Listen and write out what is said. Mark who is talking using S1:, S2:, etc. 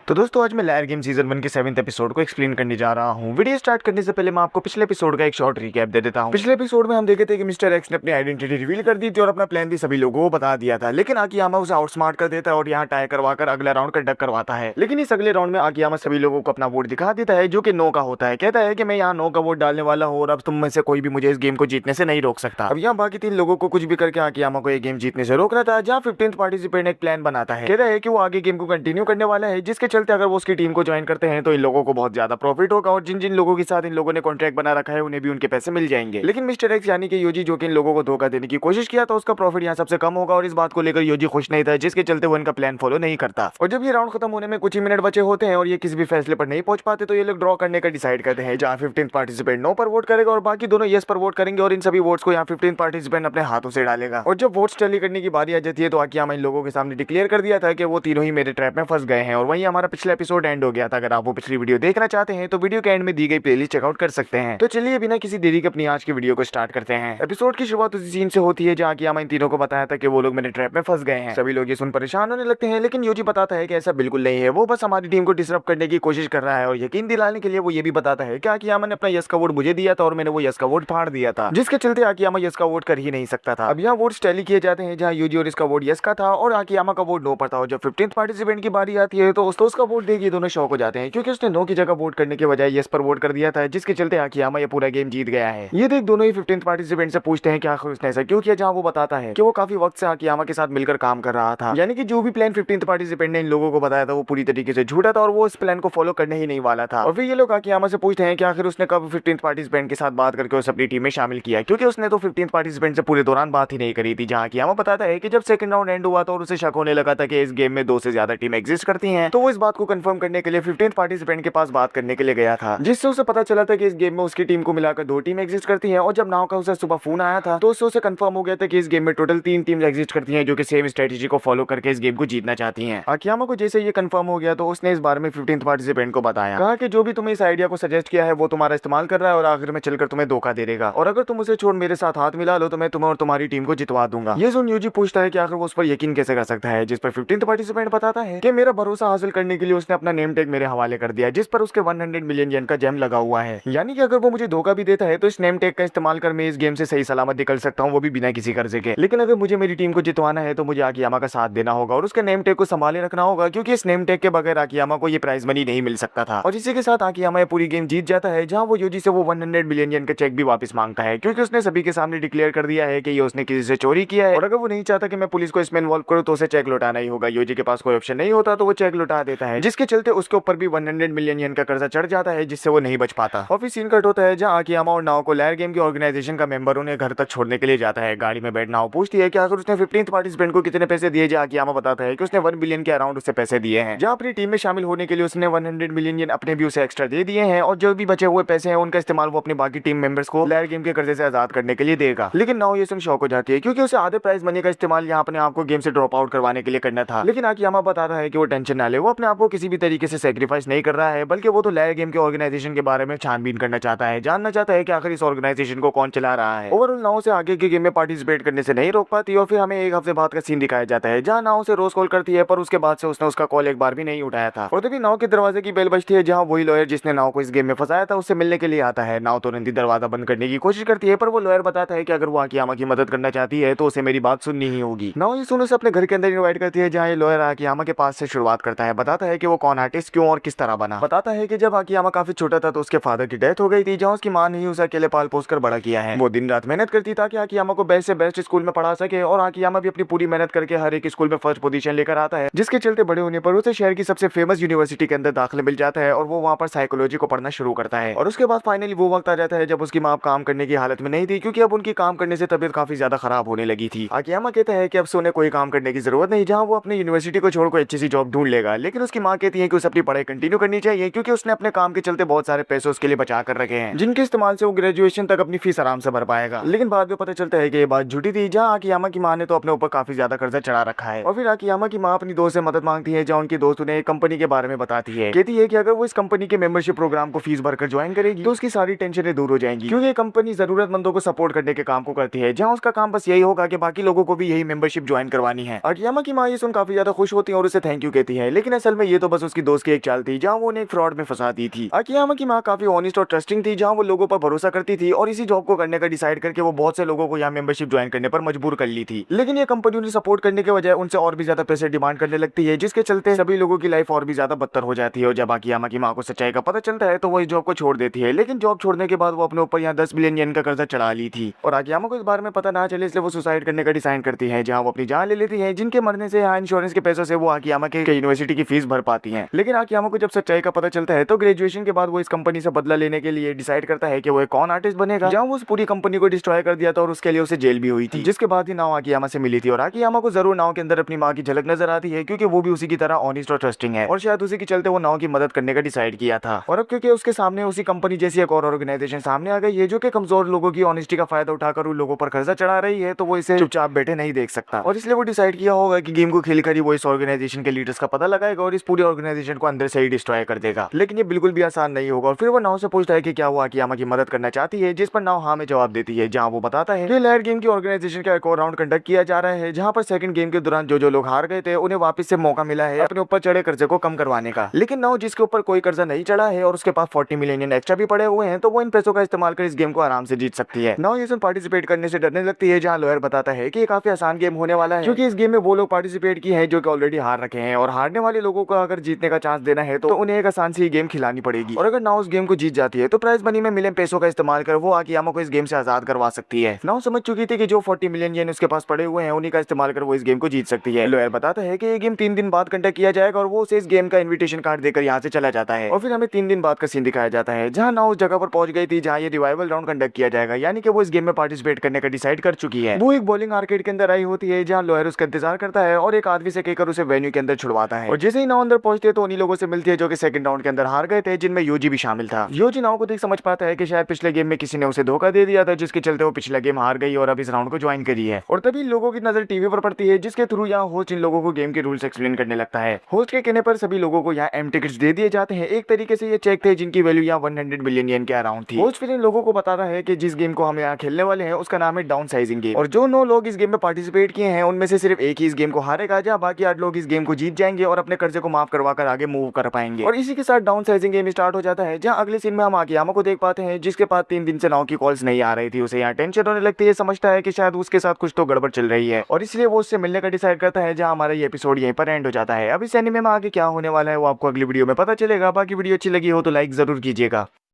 S1: तो दोस्तों आज मैं लायर गेम सीजन 1 के 7th एपिसोड को एक्सप्लेन करने जा रहा हूँ। वीडियो स्टार्ट करने से पहले मैं आपको पिछले एपिसोड का एक शॉर्ट रिकैप दे देता हूँ। पिछले एपिसोड में हम देखे थे कि मिस्टर एक्स ने अपनी आइडेंटिटी रिवील कर दी थी और अपना प्लान भी सभी लोगों को बता दिया था, लेकिन आकियामा उसे आउटस्मार्ट कर देता है और यहाँ टाई करवाकर अगला राउंड कंडक्ट करवाता है। लेकिन इस अगले राउंड में आकियामा सभी लोगों को अपना वोट दिखा देता है जो कि नो का होता है। कहता है कि मैं यहाँ नो का वोट डालने वाला हूँ और अब तुम में से कोई भी मुझे इस गेम को जीतने से नहीं रोक सकता। अब यहाँ बाकी 3 लोगों को कुछ भी करके आकियामा को ये गेम जीतने से रोकना था। जहाँ 15th पार्टिसिपेंट एक प्लान बनाता है, कहता है कि वो आगे गेम को कंटिन्यू करने वाला है, जिसके चलते अगर वो उसकी टीम को ज्वाइन करते हैं तो इन लोगों को बहुत ज्यादा प्रॉफिट होगा और जिन जिन लोगों के साथ इन लोगों ने कॉन्ट्रैक्ट बना रखा है उन्हें भी उनके पैसे मिल जाएंगे। लेकिन मिस्टर एक्स यानी कि योजी जो कि इन लोगों को धोखा देने की कोशिश किया तो उसका प्रॉफिट यहाँ सबसे कम होगा और इस बात को लेकर योजी खुश नहीं था, जिसके चलते वो इनका प्लान फॉलो नहीं करता। और जब ये राउंड खत्म होने में कुछ ही मिनट बचे होते हैं और ये किसी भी फैसले पर नहीं पहुंच पाते तो ये लोग ड्रॉ करने का डिसाइड करते हैं, जहाँ 15th पार्टिसिपेंट नो पर वोट करेगा और बाकी दोनों यस पर वोट करेंगे और इन सभी वोट्स को यहाँ 15th पार्टिसिपेंट अपने हाथों से डालेगा। और जब वोट्स टैली करने की बारी आ जाती है तो आकियामा इन लोगों के सामने डिक्लेयर कर दिया था कि वो तीनों ही मेरे ट्रैप में फंस गए हैं और वहीं हमारा पिछला एपिसोड एंड हो गया था। अगर आप वो पिछली वीडियो देखना चाहते हैं तो वीडियो के एंड में दी गई प्लेलिस्ट चेकआउट कर सकते हैं। तो चलिए बिना किसी देरी के अपनी आज की वीडियो को स्टार्ट करते हैं। एपिसोड की शुरुआत उसी सीन से होती है जहाँ आकियामा इन तीनों को बताया था कि वो लोग मेरे ट्रैप में फंस गए हैं। सभी लोग ये सुन परेशान होने लगते हैं, लेकिन योजी बताता है कि ऐसा बिल्कुल नहीं है, वो बस हमारी टीम को डिसरप्ट करने की कोशिश कर रहा है। और यकीन दिलाने के लिए वो ये भी बताता है कि आकियामा ने अपना यस का वोट मुझे दिया था और मैंने वो यस का वोट फाड़ दिया था, जिसके चलते आकियामा यस का वोट कर ही नहीं सकता था। अब यहाँ वोट टैली किए जाते हैं जहाँ योजी और इसका वोट यस का था और आकियामा का वोट नो पर था। और जब 15th पार्टिसिपेंट की बारी आती है तो उसका वोट देख ये दोनों शॉक हो जाते हैं, क्योंकि उसने नो की जगह वोट करने के बजाय यस पर वोट कर दिया था, जिसके चलते आकियामा ये पूरा गेम जीत गया है। ये देख दोनों ही 15th पार्टिसिपेंट से पूछते हैं कि आखिर उसने ऐसा क्यों किया, जहाँ वो बताता है कि वो काफी वक्त से आकियामा के साथ मिलकर काम कर रहा था, यानी कि जो भी प्लान 15th पार्टिसिपेंट ने इन लोगों को बताया था वो पूरी तरीके से झूठा था और वो इस प्लान को फॉलो करने ही नहीं वाला था। और फिर ये लोग आकियामा से पूछते हैं कि आखिर उसने कब 15th पार्टिसिपेंट के साथ बात करके उसे अपनी टीम में शामिल किया, क्योंकि उसने तो 15th पार्टिसिपेंट से पूरे दौरान बात ही नहीं करी थी। जहाँ आकियामा बताता है कि जब सेकंड राउंड एंड हुआ था और उसे शक होने लगा था कि इस गेम में 2 से ज्यादा टीम एग्जिस्ट करती हैं, तो वो इस बात को कंफर्म करने के लिए 15th पार्टिसिपेंट के पास बात करने के लिए गया था, जिससे उसे पता चला था कि इस गेम में उसकी टीम को मिलाकर 2 टीम एग्जिस्ट करती हैं। और जब नाव का उसे सुबह फोन आया था तो उससे उसे कंफर्म हो गया था कि इस गेम में टोटल 3 टीम्स एग्जिस्ट करती हैं जो कि सेम स्ट्रेटेजी को फॉलो करके इस गेम को जीतना चाहती हैं। आकियामा को जैसे ये कंफर्म हो गया तो उसने इस बारे में 15th पार्टिसिपेंट को बताया, कहा कि जो भी तुम्हें इस आइडिया को सजेस्ट किया है वो तुम्हारा इस्तेमाल कर रहा है और आखिर में चलकर तुम्हें धोखा दे देगा, और अगर तुम उसे छोड़ मेरे साथ हाथ मिला लो तो मैं तुम्हें और तुम्हारी टीम को जितवा दूंगा। ये सुन यूजी पूछता है कि आखिर वो उस पर यकीन कैसे कर सकता है, जिस पर 15th पार्टिसिपेंट बताता है कि मेरा भरोसा हासिल करने के लिए उसने अपना नेम टैग मेरे हवाले कर दिया, जिस पर उसके 100 मिलियन येन का जेम लगा हुआ है, यानी कि अगर वो मुझे धोखा भी देता है तो इस नेम टैग का इस्तेमाल कर मैं इस गेम से सही सलामत निकल सकता हूँ, वो भी बिना किसी कर्जे के। लेकिन अगर मुझे मेरी टीम को जितवाना है तो मुझे आकियामा का साथ देना होगा और उसके नेम टैग को संभाले रखना होगा, क्योंकि इस नेम टैग के बगैर आकियामा को ये प्राइज मनी नहीं मिल सकता था। और इसी के साथ आकियामा पूरी गेम जीत जाता है, जहाँ वो योजी से वो 100 मिलियन येन का चेक भी वापस मांगता है, क्योंकि उसने सभी के सामने डिक्लेयर कर दिया है कि ये उसने किसी से चोरी किया है और अगर वो नहीं चाहता कि मैं पुलिस को इसमें इन्वॉल्व करूँ तो उसे चेक लौटाना ही होगा। योजी के पास कोई ऑप्शन नहीं होता तो वो चेक लौटा देता है, जिसके चलते उसके ऊपर भी 100 मिलियन येन का कर्जा चढ़ जाता है, जिससे वो नहीं बच पाता। और फिर सीन कट होता है जहाँ आकियामा और नाओ को लायर गेम की ऑर्गेनाइजेशन का मेंबरों ने घर तक छोड़ने के लिए जाता है। गाड़ी में बैठ नाओ पूछती है कि आखिर उसने 15th पार्टिसिपेंट को कितने पैसे दिए, जहाँ आकियामा बताता है कि उसने 1 बिलियन के अराउंड उसे पैसे दिए हैं, जहाँ अपनी टीम में शामिल होने के लिए उसने 100 मिलियन येन अपने भी उसे एक्स्ट्रा दे दिए हैं और जो भी बचे हुए पैसे हैं उनका इस्तेमाल वो अपनी बाकी टीम मेंबर्स को लायर गेम के कर्जे से आजाद करने के लिए देगा। लेकिन नाओ ये सुन शॉक हो जाती है, क्योंकि उसे आधे प्राइज मनी का इस्तेमाल यहाँ अपने आप को गेम से ड्रॉप आउट करवाने के लिए करना था। लेकिन आकियामा बताता है कि वो टेंशन ना ले, वो अपने आप को किसी भी तरीके से सेक्रीफाइस नहीं कर रहा है, बल्कि वो तो लायर गेम के ऑर्गेनाइजेशन के बारे में छानबीन करना चाहता है, जानना चाहता है कि आखिर इस ऑर्गेनाइजेशन को कौन चला रहा है। ओवरऑल नाओ से आगे के गेम में पार्टिसिपेट करने से नहीं रोक पाती और फिर हमें एक हफ्ते बाद का सीन दिखाया जाता है, जहाँ नाओ से रोज कॉल करती है, पर उसके बाद से उसने उसका कॉल एक बार भी नहीं उठाया था। और तभी नाओ के दरवाजे की बेल बजती है, जहाँ वही लॉयर जिसने नाओ को इस गेम में फंसाया था उससे मिलने के लिए आता है। नाओ तुरंत ही दरवाजा बंद करने की कोशिश करती है, पर वो लॉयर बताता है कि अगर वो आकियामा की मदद करना चाहती है तो उसे मेरी बात सुननी ही होगी। नाओ ये सुन उसे अपने घर के अंदर इनवाइट करती है, जहाँ ये लॉयर आकियामा के पास से शुरुआत करता है। बताता है कि वो कौन आर्टिस्ट क्यों और किस तरह बना। बताता है कि जब आकियामा काफी छोटा था तो उसके फादर की डेथ हो गई थी, जहाँ उसकी मां ने ही उसे अकेले पाल पोस कर बड़ा किया है। वो दिन रात मेहनत करती ताकि आकियामा को बेस्ट से बेस्ट स्कूल में पढ़ा सके और आकियामा भी अपनी पूरी मेहनत करके हर एक स्कूल में फर्स्ट पोजीशन लेकर आता है, जिसके चलते बड़े होने पर उसे शहर की सबसे फेमस यूनिवर्सिटी के अंदर दाखिला मिल जाता है और वो वहाँ पर साइकोलॉजी को पढ़ना शुरू करता है। और उसके बाद फाइनली वो वक्त आ जाता है जब उसकी मां काम करने की हालत में नहीं थी, क्योंकि अब उनकी काम करने से तबीयत काफी ज्यादा खराब होने लगी थी। आकियामा कहता है कि अब से उन्हें कोई काम करने की जरूरत नहीं, जहाँ वो अपनी यूनिवर्सिटी को छोड़ कोई अच्छी सी जॉब ढूंढ लेगा। लेकिन उसकी मां कहती है कि उसे अपनी पढ़ाई कंटिन्यू करनी चाहिए, क्योंकि उसने अपने काम के चलते बहुत सारे पैसे उसके लिए बचा कर रखे हैं, जिनके इस्तेमाल से वो ग्रेजुएशन तक अपनी फीस आराम से भर पाएगा। लेकिन बाद में पता चलता है कि ये बात झूठी थी, जहाँ आकियामा की मां ने तो अपने ऊपर काफी ज्यादा कर्जा चढ़ा रखा है। और फिर आकियामा की मां अपनी दोस्त से मदद मांगती है, जहाँ उनकी दोस्त उन्हें एक कंपनी के बारे में बताती है। कहती है कि अगर वो इस कंपनी के मेंबरशिप प्रोग्राम को फीस भरकर ज्वाइन करेगी तो उसकी सारी टेंशनें दूर हो जाएंगी, क्योंकि ये कंपनी जरूरतमंदों को सपोर्ट करने के काम को करती है, जहाँ उसका काम बस यही होगा कि बाकी लोगों को भी यही मेंबरशिप ज्वाइन करवानी है। आकियामा की मां ये सुन काफी ज्यादा खुश होती है और उसे थैंक यू कहती है। लेकिन असल में ये तो बस उसकी दोस्त की एक चाल थी जहाँ वो उन्हें एक फ्रॉड में फंसा दी थी। अकियामा की माँ काफी ऑनेस्ट और ट्रस्टिंग थी, जहाँ वो लोगों पर भरोसा करती थी और इसी जॉब को करने का डिसाइड करके वो बहुत से लोगों को यहाँ मेंबरशिप ज्वाइन करने पर मजबूर कर ली थी। लेकिन ये कंपनी उन्हें सपोर्ट करने के बजाय उनसे और भी ज्यादा पैसे डिमांड करने लगती है, जिसके चलते सभी लोगों की लाइफ और भी ज्यादा बदतर हो जाती है। और जब अकियामा की माँ को सच्चाई का पता चलता है तो वो इस जॉब को छोड़ देती है। लेकिन जॉब छोड़ने के बाद वो अपने ऊपर यहाँ 10 बिलियन येन का कर्जा चढ़ा ली थी और अकियामा को इस बारे में पता ना चले, इसलिए वो सुसाइड करने का डिसाइड करती है, जहाँ वो अपनी जान ले लेती है, जिनके मरने से यहाँ इंश्योरेंस के पैसों से वो अकियामा के यूनिवर्सिटी की फीस भर पाती है। लेकिन अकियामा को जब सच्चाई का पता चलता है तो ग्रेजुएशन के बाद वो इस कंपनी से बदला लेने के लिए डिसाइड करता है कि वो एक कॉन आर्टिस्ट बनेगा, जहाँ वो उस पूरी कंपनी को डिस्ट्रॉय कर दिया था और उसके लिए उसे जेल भी हुई थी। जिसके बाद ही नाओ अकियामा से मिली थी और अकियामा को जरूर नाओ के अंदर अपनी माँ की झलक नजर आती है, क्योंकि वो भी उसी की तरह ऑनेस्ट और ट्रस्टिंग है और शायद उसी के चलते वो नाओ की मदद करने का डिसाइड किया था। और अब क्योंकि उसके सामने उसी कंपनी जैसी एक और ऑर्गेनाइजेशन सामने आ गई है जो कि कमजोर लोगों की ऑनेस्टी का फायदा उठाकर उन लोगों पर कर्जा चढ़ा रही है, तो वो इसे चुपचाप बैठे नहीं देख सकता और इसलिए वो डिसाइड किया होगा कि गेम को खेलकर ही वो इस ऑर्गेनाइजेशन के लीडर्स का पता लगाएगा और इस पूरी ऑर्गेनाइजेशन को अंदर से ही डिस्ट्रॉय कर देगा। लेकिन ये बिल्कुल भी आसान नहीं होगा और फिर वो नाओ से पूछता है कि क्या वो अकियामा की मदद करना चाहती है, जिस पर नाओ हाँ में जवाब देती है, जहाँ वो बताता है कि लेयर गेम की ऑर्गेनाइजेशन का एक और राउंड कंडक्ट किया जा रहा है, जहाँ पर सेकंड गेम के दौरान जो लोग हार गए थे उन्हें वापस से मौका मिला है अपने ऊपर चढ़े कर्जे को कम करवाने का। लेकिन नाओ जिसके ऊपर कोई कर्जा नहीं चढ़ा है और उसके पास 40 मिलियन एक्स्ट्रा भी पड़े हुए हैं, तो वो इन पैसों का इस्तेमाल कर इस गेम को आराम से जीत सकती है। नाओ ये पार्टिसिपेट करने से डरने लगती है, जहाँ लॉयर बताता है कि ये काफी आसान गेम होने वाला है, क्योंकि इस गेम में वो लोग पार्टिसिपेट किए हैं जो कि ऑलरेडी हार रखे हैं और हारने वाले लोगों को अगर जीतने का चांस देना है तो उन्हें एक आसान सी गेम खिलानी पड़ेगी। और अगर नाओ उस गेम को जीत जाती है तो प्राइज मनी में मिले पैसों का इस्तेमाल कर वो अकियामा को इस गेम से आजाद करवा सकती है। नाओ समझ चुकी थी कि जो 40 मिलियन येन उसके पास पड़े हुए हैं उन्हीं का इस्तेमाल कर वो इस गेम को जीत सकती है। लॉयर बताता है कि ये गेम 3 दिन बाद कंडक्ट किया जाएगा और वो उसे इस गेम का इन्विटेशन कार्ड देकर यहाँ से चला जाता है और फिर हमें 3 दिन बाद का सीन दिखाया जाता है, जहाँ नाओ उस जगह पर पहुंच गई थी जहाँ ये रिवाइवल राउंड कंडक्ट किया जाएगा, यानी कि वो इस गेम में पार्टिसिपेट करने का डिसाइड कर चुकी है। वो एक बॉलिंग आर्केड के अंदर आई होती है, जहाँ लॉयर उसका इंतजार करता है और एक आदमी से कहकर उसे वेन्यू के अंदर छुड़वाता है। और जैसे ही नाओ अंदर पहुंचते तो उन्हीं लोगों से मिलती है जो कि सेकंड राउंड के अंदर हार गए थे, जिनमें यूजी भी शामिल था। यूजी नाओ को देख समझ पाता है कि शायद पिछले गेम में किसी ने उसे धोखा दे दिया था, जिसके चलते वो पिछला गेम हार गई और अब इस राउंड को ज्वाइन करी है। और तभी लोगों की नजर टीवी पर पड़ती है, जिसके थ्रू यहाँ होस्ट इन लोगों को गेम के रूल्स एक्सप्लेन करने लगता है। होस्ट के कहने पर सभी लोगों को यहाँ एम टिकट्स दे दिए जाते हैं। एक तरीके से ये चेक थे जिनकी वैल्यू यहाँ 100 बिलियन येन के अराउंड थी। होस्ट फिर इन लोगों को बताता है कि जिस गेम को हम यहाँ खेलने वाले हैं उसका नाम है डाउन साइजिंग गेम, और जो 9 लोग इस गेम में पार्टिसिपेट किए हैं उनमें से सिर्फ एक ही इस गेम को हारेगा, जहाँ बाकी 8 लोग इस गेम को जीत जाएंगे और अपने कर्जे को माफ करवा कर आगे मूव कर पाएंगे। और इसी के साथ डाउन साइजिंग गेम स्टार्ट हो जाता है, जहाँ अगले सीन में हम अकियामा को देख पाते हैं, जिसके पास 3 दिन से नाओ की कॉल्स नहीं आ रही थी। उसे यहाँ टेंशन होने लगती है, समझता है कि शायद उसके साथ कुछ तो गड़बड़ चल रही है और इसलिए वो उससे मिलने का डिसाइड करता है, जहाँ हमारा ये एपिसोड यहीं पर एंड हो जाता है। अब इस एनीमे में आगे क्या होने वाला है वो आपको अगली वीडियो में पता चलेगा। बाकी वीडियो अच्छी लगी हो तो लाइक जरूर कीजिएगा।